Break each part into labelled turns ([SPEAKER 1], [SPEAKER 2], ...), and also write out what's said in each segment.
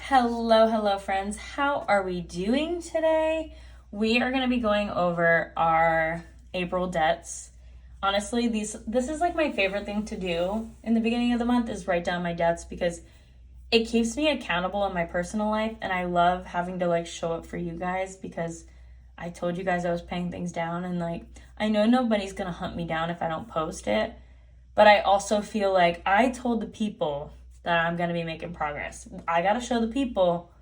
[SPEAKER 1] Hello, friends. How are we doing today? We are going to be going over our April debts. Honestly, this is like my favorite thing to do in the beginning of the month is write down my debts because it keeps me accountable in my personal life, and I love having to like show up for you guys because I told you guys I was paying things down, and like I know nobody's going to hunt me down if I don't post it, but I also feel like I told the people that I'm going to be making progress. I got to show the people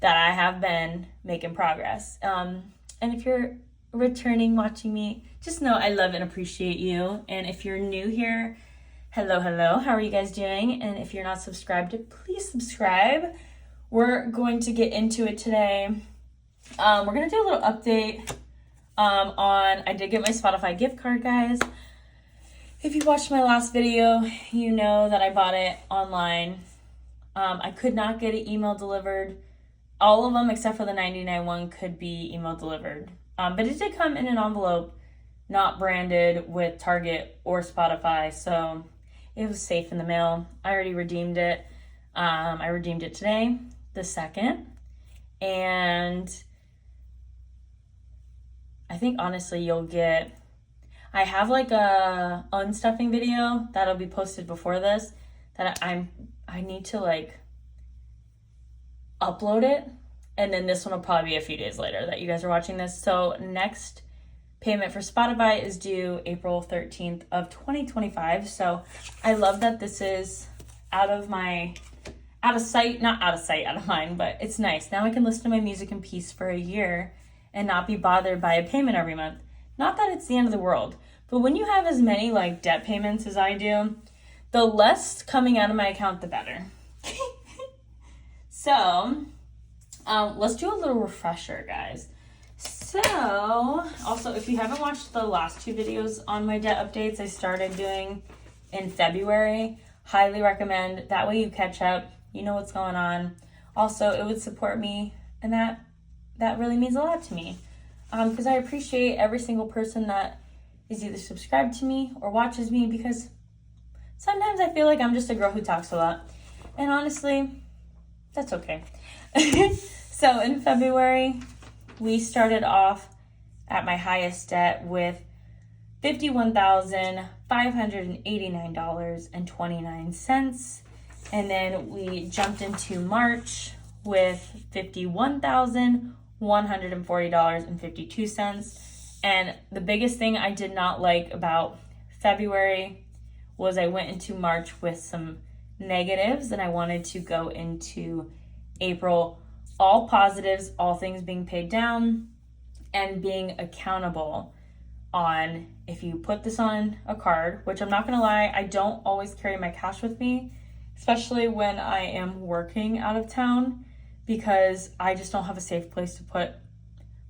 [SPEAKER 1] that I have been making progress. And if you're returning watching me, just know I love and appreciate you. And if you're new here, hello. How are you guys doing? And if you're not subscribed, please subscribe. We're going to get into it today. We're going to do a little update on, I did get my Spotify gift card, guys. If you watched my last video, you know that I bought it online. I could not get it email delivered. All of them except for the 99 one could be email delivered. But it did come in an envelope, not branded with Target or Spotify, so it was safe in the mail. I already redeemed it. I redeemed it today, the 2nd. And I think honestly you'll get... I have like a unstuffing video that'll be posted before this that I need to like upload it, and then this one will probably be a few days later that you guys are watching this. So next payment for Spotify is due April 13th of 2025. So I love that this is out of sight, not out of sight, out of mind, but it's nice. Now I can listen to my music in peace for a year and not be bothered by a payment every month. Not that it's the end of the world, but when you have as many like debt payments as I do, the less coming out of my account, the better. So, let's do a little refresher, guys. So, also, if you haven't watched the last 2 videos on my debt updates I started doing in February, highly recommend. That way you catch up, you know what's going on. Also, it would support me, and that really means a lot to me. Because I appreciate every single person that is either subscribed to me or watches me, because sometimes I feel like I'm just a girl who talks a lot. And honestly, that's okay. So in February, we started off at my highest debt with $51,589.29. And then we jumped into March with $51,140.52. And the biggest thing I did not like about February was I went into March with some negatives, and I wanted to go into April all positives, all things being paid down, and being accountable on if you put this on a card, which I'm not gonna lie, I don't always carry my cash with me, especially when I am working out of town, because I just don't have a safe place to put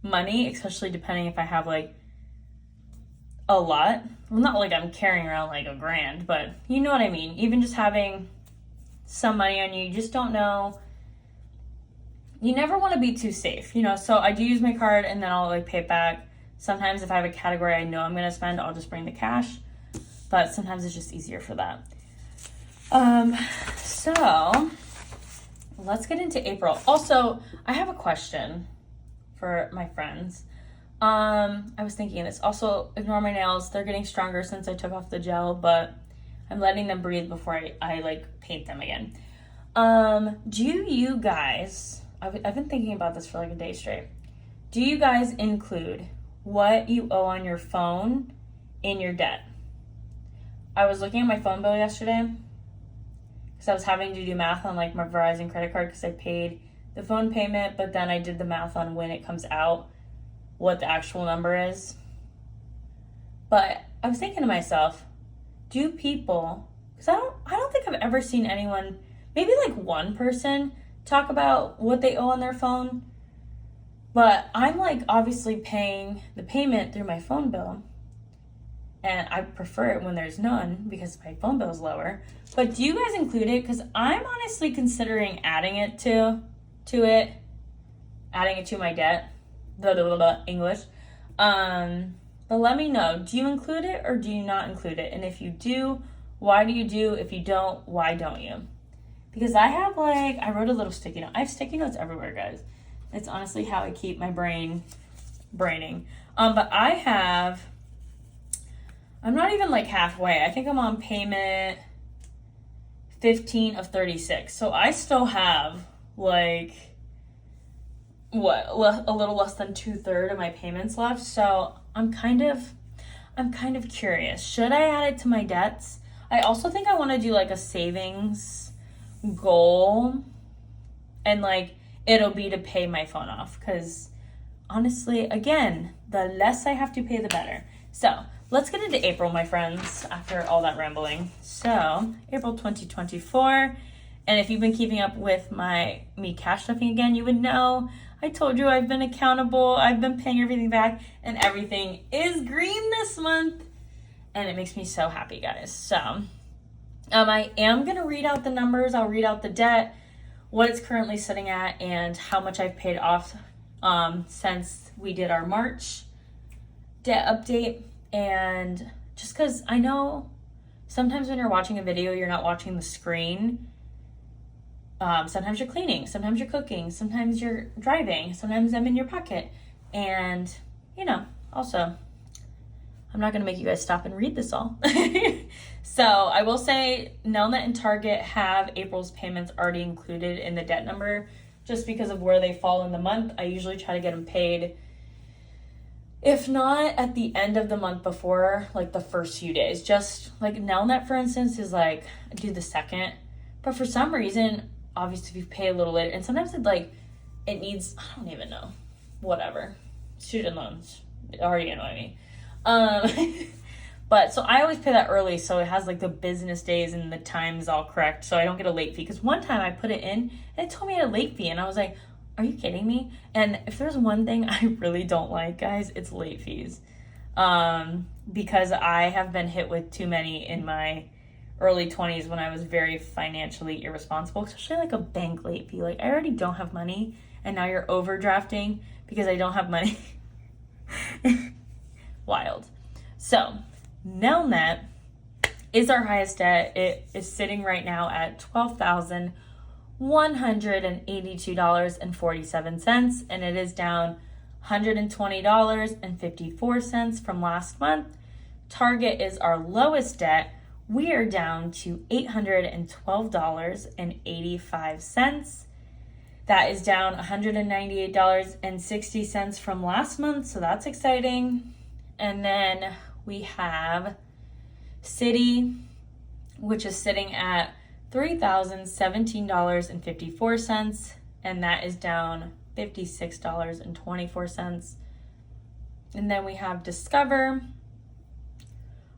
[SPEAKER 1] money, especially depending if I have like a lot. Well, not like I'm carrying around like $1,000, but you know what I mean. Even just having some money on you, you just don't know. You never want to be too safe, you know. So I do use my card, and then I'll like pay it back. Sometimes if I have a category I know I'm going to spend, I'll just bring the cash. But sometimes it's just easier for that. So let's get into April. Also, I have a question for my friends. I was thinking this. Also, ignore my nails. They're getting stronger since I took off the gel, but I'm letting them breathe before I like paint them again. Do you guys, I've been thinking about this for like a day straight. Do you guys include what you owe on your phone in your debt? I was looking at my phone bill yesterday because I was having to do math on like my Verizon credit card because I paid the phone payment, but then I did the math on when it comes out, what the actual number is. But I was thinking to myself, do people, because I don't think I've ever seen anyone, maybe like one person, talk about what they owe on their phone. But I'm like obviously paying the payment through my phone bill, and I prefer it when there's none because my phone bill is lower. But do you guys include it? Because I'm honestly considering adding it to my debt. English. But let me know. Do you include it or do you not include it? And if you do, why do you do? If you don't, why don't you? because I have I wrote a little sticky note. I have sticky notes everywhere, guys. It's honestly how I keep my brain braining. But I'm not even halfway. I think I'm on payment 15 of 36. So I still have a little less than 2/3 of my payments left. So I'm kind of curious. Should I add it to my debts? I also think I want to do a savings goal, and it'll be to pay my phone off, because honestly, again, the less I have to pay, the better. So let's get into April, my friends, after all that rambling. So April 2024, and if you've been keeping up with me cash stuffing again, you would know I told you I've been accountable. I've been paying everything back, and everything is green this month, and it makes me so happy, guys. So I am gonna read out the numbers. I'll read out the debt, what it's currently sitting at, and how much I've paid off since we did our March debt update. And just because I know sometimes when you're watching a video, you're not watching the screen. Sometimes you're cleaning, sometimes you're cooking, sometimes you're driving, sometimes I'm in your pocket. And, also, I'm not going to make you guys stop and read this all. So I will say Nelnet and Target have April's payments already included in the debt number, just because of where they fall in the month. I usually try to get them paid, if not at the end of the month, before the first few days. Just Nelnet, for instance, is do the second, but for some reason, obviously, if you pay a little later, and sometimes it needs, I don't even know, whatever, student loans already annoy me. But so I always pay that early, so it has the business days and the times all correct, so I don't get a late fee. Because one time I put it in and it told me I had a late fee, and I was like, are you kidding me? And if there's one thing I really don't like, guys, it's late fees. Because I have been hit with too many in my early 20s when I was very financially irresponsible, especially a bank late fee. I already don't have money, and now you're overdrafting because I don't have money. Wild. So Nelnet is our highest debt. It is sitting right now at $12,182.47, and it is down $120.54 from last month. Target is our lowest debt. We are down to $812.85. That is down $198.60 from last month, so that's exciting. And then we have Citi, which is sitting at $3,017.54, and that is down $56.24. And then we have Discover,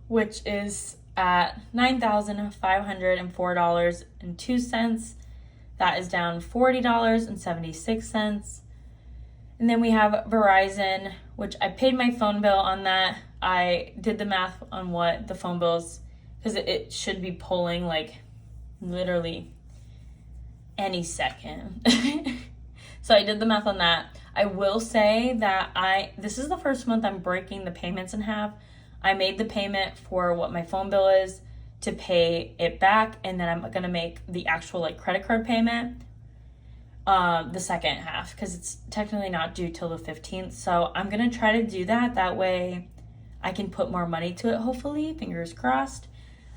[SPEAKER 1] which is at $9,504.02. That is down $40.76. And then we have Verizon, which I paid my phone bill on that. I did the math on what the phone bills, because it should be pulling literally any second. So I did the math on that. I will say that this is the first month I'm breaking the payments in half. I made the payment for what my phone bill is to pay it back, and then I'm going to make the actual credit card payment the second half, because it's technically not due till the 15th. So I'm going to try to do that. That way I can put more money to it, hopefully, fingers crossed.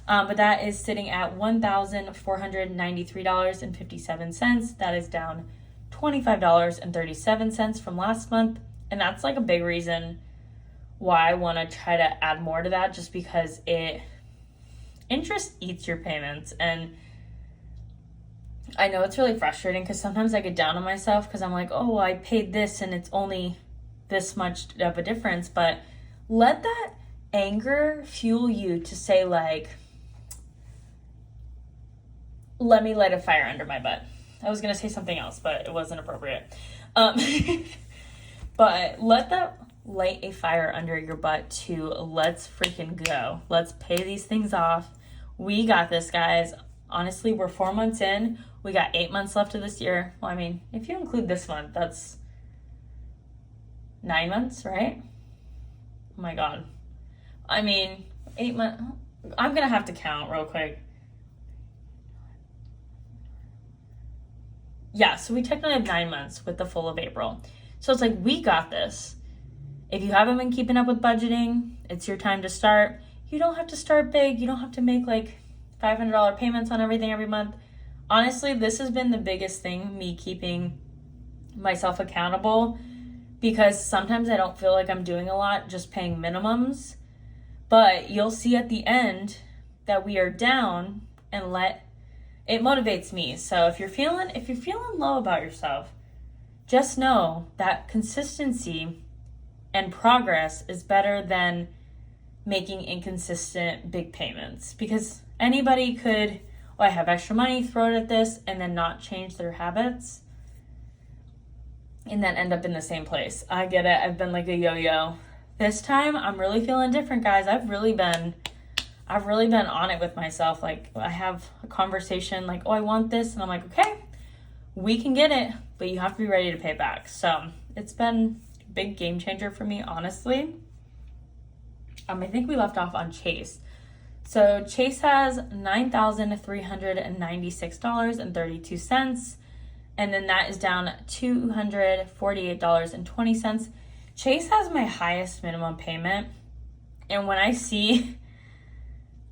[SPEAKER 1] But that is sitting at $1,493.57. That is down $25.37 from last month. And that's a big reason why I want to try to add more to that, just because interest eats your payments. And I know it's really frustrating, because sometimes I get down on myself because I'm like, oh, I paid this and it's only this much of a difference. But let that anger fuel you to say let me light a fire under my butt. I was going to say something else, but it wasn't appropriate. But let that light a fire under your butt to let's freaking go. Let's pay these things off. We got this, guys. Honestly, we're 4 months in. We got 8 months left of this year. Well, I mean, if you include this month, that's 9 months, right? Oh my God. I mean, 8 months. I'm going to have to count real quick. yeah, so we technically have 9 months with the full of April. So it's like, we got this. If you haven't been keeping up with budgeting, it's your time to start. You don't have to start big. You don't have to make like $500 payments on everything every month. Honestly, this has been the biggest thing, me keeping myself accountable, because sometimes I don't feel like I'm doing a lot, just paying minimums. But you'll see at the end that we are down, and it motivates me. So if you're feeling low about yourself, just know that consistency and progress is better than making inconsistent big payments, because anybody could, oh, I have extra money, throw it at this, and then not change their habits and then end up in the same place. I get it. I've been like a yo-yo. This time I'm really feeling different, guys. I've really been on it with myself. Like, I have a conversation like, oh, I want this, and I'm like, okay, we can get it, but you have to be ready to pay it back. So it's been a big game changer for me, honestly. I think we left off on Chase. So Chase has $9,396.32, and then that is down $248.20. Chase has my highest minimum payment, and when I see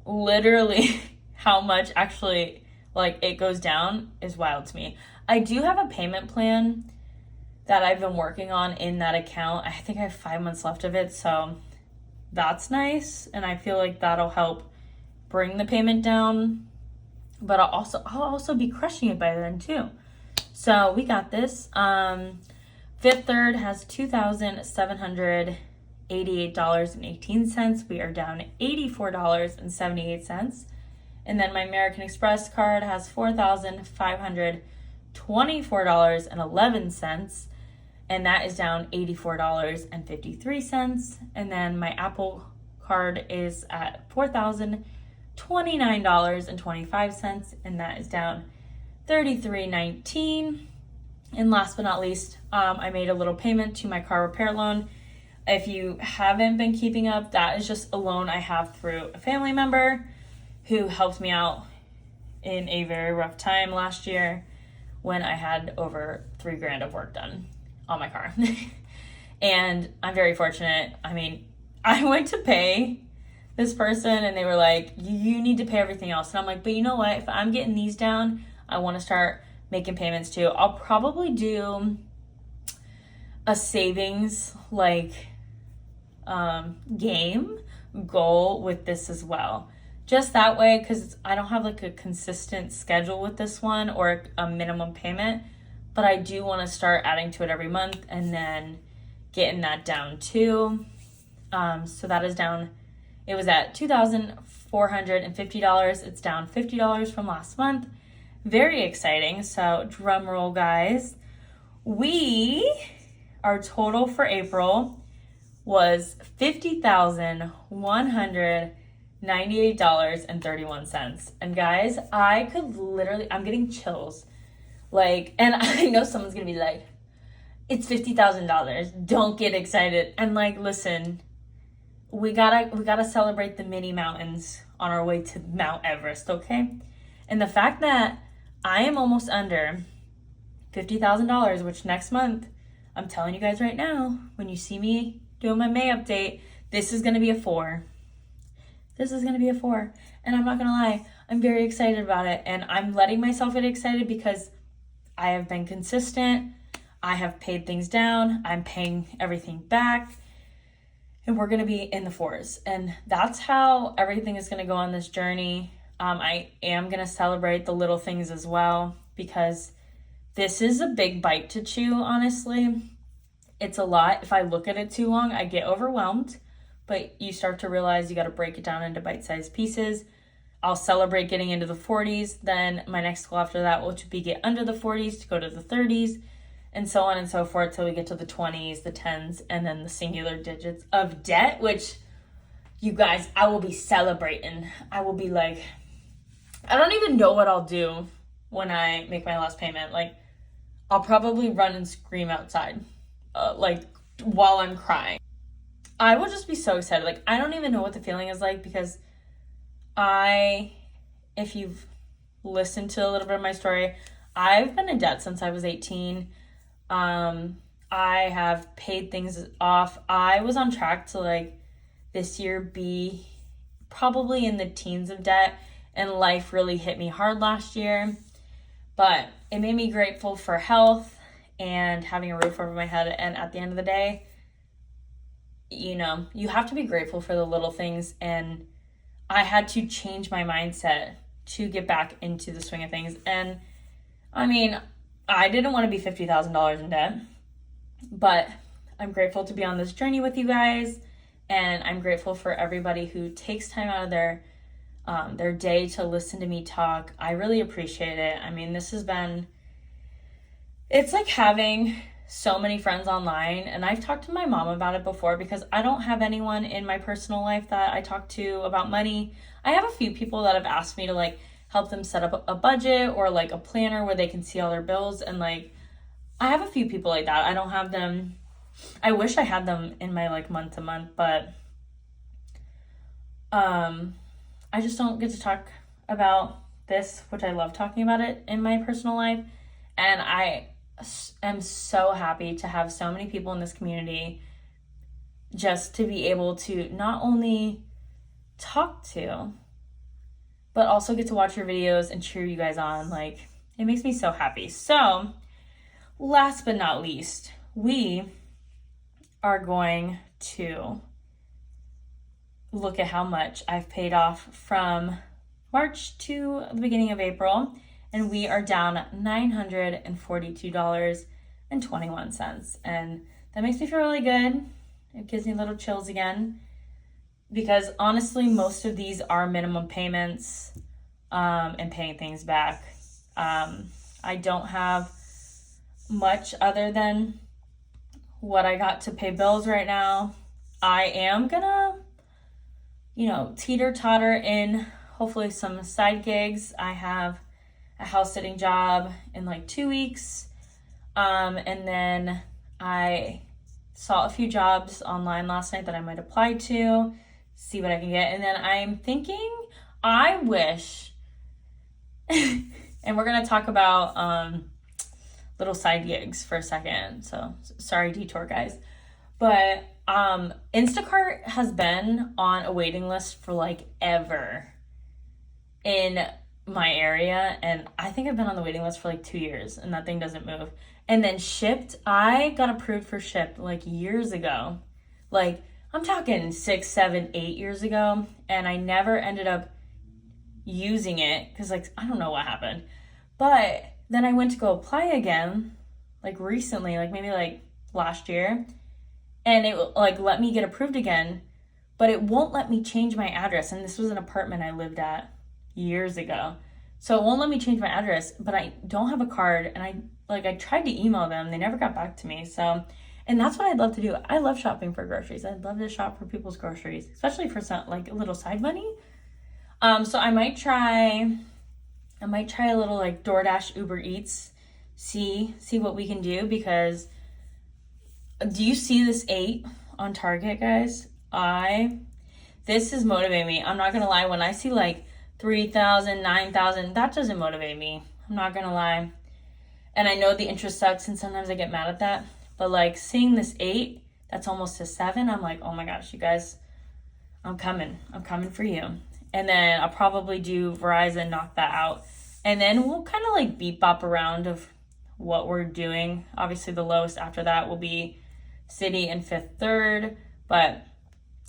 [SPEAKER 1] literally how much actually like it goes down is wild to me. I do have a payment plan that I've been working on in that account. I think I have 5 months left of it, so that's nice, and I feel like that'll help bring the payment down, but I'll also be crushing it by then too. So we got this. Fifth Third has $2,788.18. We are down $84.78. And then my American Express card has $4,524.11. And that is down $84.53. And then my Apple card is at $4,029.25. And that is down $33.19. And last but not least, I made a little payment to my car repair loan. If you haven't been keeping up, that is just a loan I have through a family member who helped me out in a very rough time last year when I had over $3,000 of work done on my car. And I'm very fortunate. I mean, I went to pay this person and they were like, you need to pay everything else. And I'm like, but you know what? If I'm getting these down, I want to start making payments too. I'll probably do a savings game goal with this as well. Just that way, because I don't have like a consistent schedule with this one or a minimum payment, but I do want to start adding to it every month and then getting that down too. So that is down. It was at $2,450. It's down $50 from last month. Very exciting. So drum roll, guys. Our total for April was $50,198.31. And guys, I'm getting chills. Like, and I know someone's gonna be like, it's $50,000. Don't get excited. And like, listen, we gotta celebrate the mini mountains on our way to Mount Everest, okay? And the fact that I am almost under $50,000, which next month, I'm telling you guys right now, when you see me doing my May update, this is going to be a 4. This is going to be a 4. And I'm not going to lie, I'm very excited about it. And I'm letting myself get excited because I have been consistent. I have paid things down. I'm paying everything back. And we're going to be in the 4s. And that's how everything is going to go on this journey. I am going to celebrate the little things as well, because this is a big bite to chew, honestly. It's a lot. If I look at it too long, I get overwhelmed, but you start to realize you got to break it down into bite-sized pieces. I'll celebrate getting into the 40s. Then my next goal after that will be get under the 40s to go to the 30s, and so on and so forth till we get to the 20s, the 10s, and then the singular digits of debt, which, you guys, I will be celebrating. I will be like, I don't even know what I'll do when I make my last payment. Like, I'll probably run and scream outside, while I'm crying. I will just be so excited. Like, I don't even know what the feeling is like, because if you've listened to a little bit of my story, I've been in debt since I was 18. I have paid things off. I was on track to like this year be probably in the teens of debt, and life really hit me hard last year. But it made me grateful for health and having a roof over my head. And at the end of the day, you know, you have to be grateful for the little things. And I had to change my mindset to get back into the swing of things. And I mean, I didn't want to be $50,000 in debt, but I'm grateful to be on this journey with you guys. And I'm grateful for everybody who takes time out of their day to listen to me talk. I really appreciate it. I mean, it's like having so many friends online, and I've talked to my mom about it before because I don't have anyone in my personal life that I talk to about money. I have a few people that have asked me to like help them set up a budget or like a planner where they can see all their bills, and like I have a few people like that. I don't have them. I wish I had them in my like month to month, but I just don't get to talk about this, which I love talking about it in my personal life. And I am so happy to have so many people in this community just to be able to not only talk to, but also get to watch your videos and cheer you guys on. Like, it makes me so happy. So, last but not least, we are going to look at how much I've paid off from March to the beginning of April, and we are down $942.21. And that makes me feel really good. It gives me little chills again, because honestly, most of these are minimum payments and paying things back. I don't have much other than what I got to pay bills right now. I am gonna, teeter-totter in hopefully some side gigs. I have a house sitting job in like 2 weeks. And then I saw a few jobs online last night that I might apply to, see what I can get. And then I'm thinking, I wish, and we're gonna talk about little side gigs for a second. So sorry, detour guys. But Instacart has been on a waiting list for like ever in my area, and I think I've been on the waiting list for like 2 years, and that thing doesn't move. And then Shipt, I got approved for Shipt like years ago. Like, I'm talking 6, 7, 8 years ago, and I never ended up using it because, like, I don't know what happened. But then I went to go apply again, like recently, like maybe like last year, and it like let me get approved again, but it won't let me change my address. And this was an apartment I lived at years ago. So it won't let me change my address, but I don't have a card, and I tried to email them. They never got back to me. So, and that's what I'd love to do. I love shopping for groceries. I'd love to shop for people's groceries, especially for some like a little side money. So I might try a little like DoorDash, Uber Eats, see what we can do, because do you see this 8 on Target, guys? This is motivating me. I'm not gonna lie, when I see like 3,000, 9,000, that doesn't motivate me. I'm not gonna lie. And I know the interest sucks, and sometimes I get mad at that. But like seeing this 8, that's almost to 7, I'm like, oh my gosh, you guys, I'm coming for you. And then I'll probably do Verizon, knock that out. And then we'll kind of like beep bop around of what we're doing. Obviously the lowest after that will be City and Fifth Third, but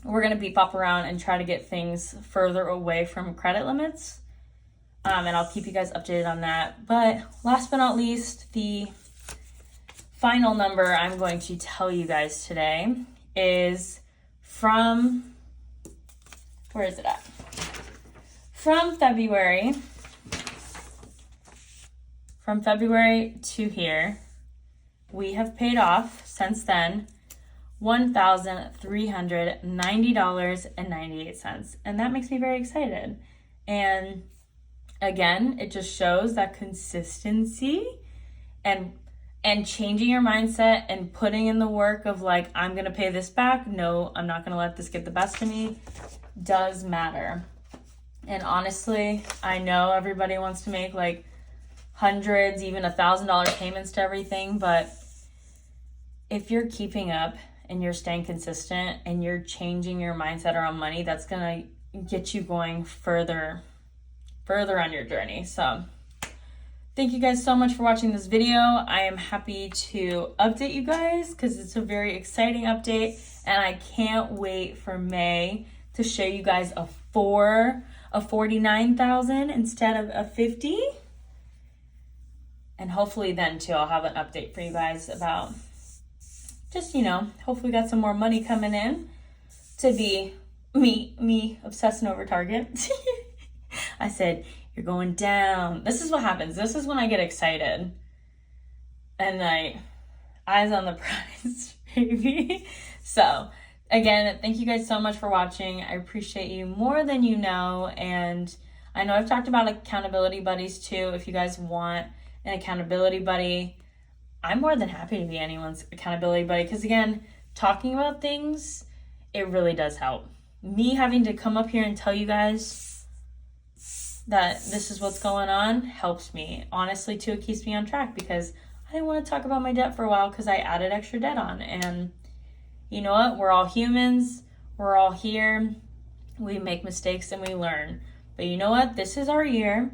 [SPEAKER 1] we're going to beep bop around and try to get things further away from credit limits. And I'll keep you guys updated on that. But last but not least, the final number I'm going to tell you guys today is from, where is it at? From February to here, we have paid off since then $1,390.98. And that makes me very excited. And again, it just shows that consistency and changing your mindset and putting in the work of like, I'm going to pay this back. No, I'm not going to let this get the best of me, does matter. And honestly, I know everybody wants to make like hundreds, even $1,000 payments to everything. But if you're keeping up and you're staying consistent and you're changing your mindset around money, that's going to get you going further on your journey. So thank you guys so much for watching this video. I am happy to update you guys because it's a very exciting update, and I can't wait for May to show you guys a 49,000 instead of a 50. And hopefully then too, I'll have an update for you guys about just, hopefully we got some more money coming in to be me obsessing over Target. I said, you're going down. This is what happens. This is when I get excited. And eyes on the prize, baby. So, again, thank you guys so much for watching. I appreciate you more than you know. And I know I've talked about accountability buddies too. If you guys want an accountability buddy, I'm more than happy to be anyone's accountability buddy. Because again, talking about things, it really does help. Me having to come up here and tell you guys that this is what's going on helps me. Honestly, too, it keeps me on track because I didn't want to talk about my debt for a while because I added extra debt on. And you know what? We're all humans. We're all here. We make mistakes and we learn. But you know what? This is our year.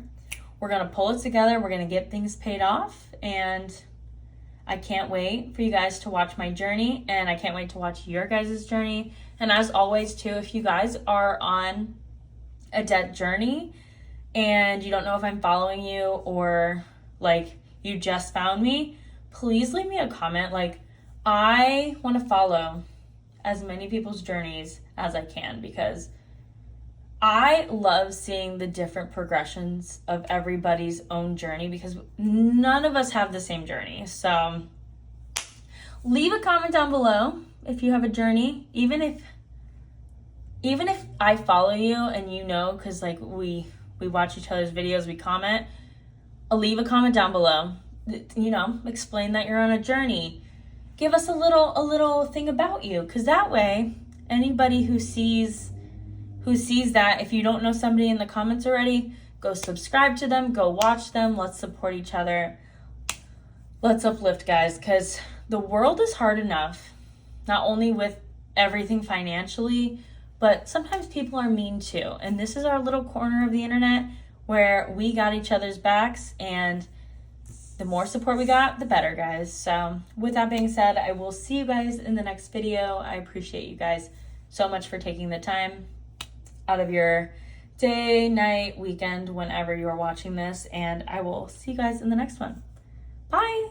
[SPEAKER 1] We're going to pull it together. We're going to get things paid off. And I can't wait for you guys to watch my journey. And I can't wait to watch your guys' journey. And as always, too, if you guys are on a debt journey and you don't know if I'm following you or you just found me, please leave me a comment. I want to follow as many people's journeys as I can because I love seeing the different progressions of everybody's own journey because none of us have the same journey. So leave a comment down below if you have a journey, even if I follow you and because we watch each other's videos, we comment. Leave a comment down below. Explain that you're on a journey. Give us a little thing about you, because that way anybody who sees that, if you don't know somebody in the comments already, go subscribe to them, go watch them. Let's support each other. Let's uplift, guys, because the world is hard enough, not only with everything financially, but sometimes people are mean too. And this is our little corner of the internet where we got each other's backs, and the more support we got, the better, guys. So with that being said, I will see you guys in the next video. I appreciate you guys so much for taking the time out of your day, night, weekend, whenever you are watching this, and I will see you guys in the next one. Bye.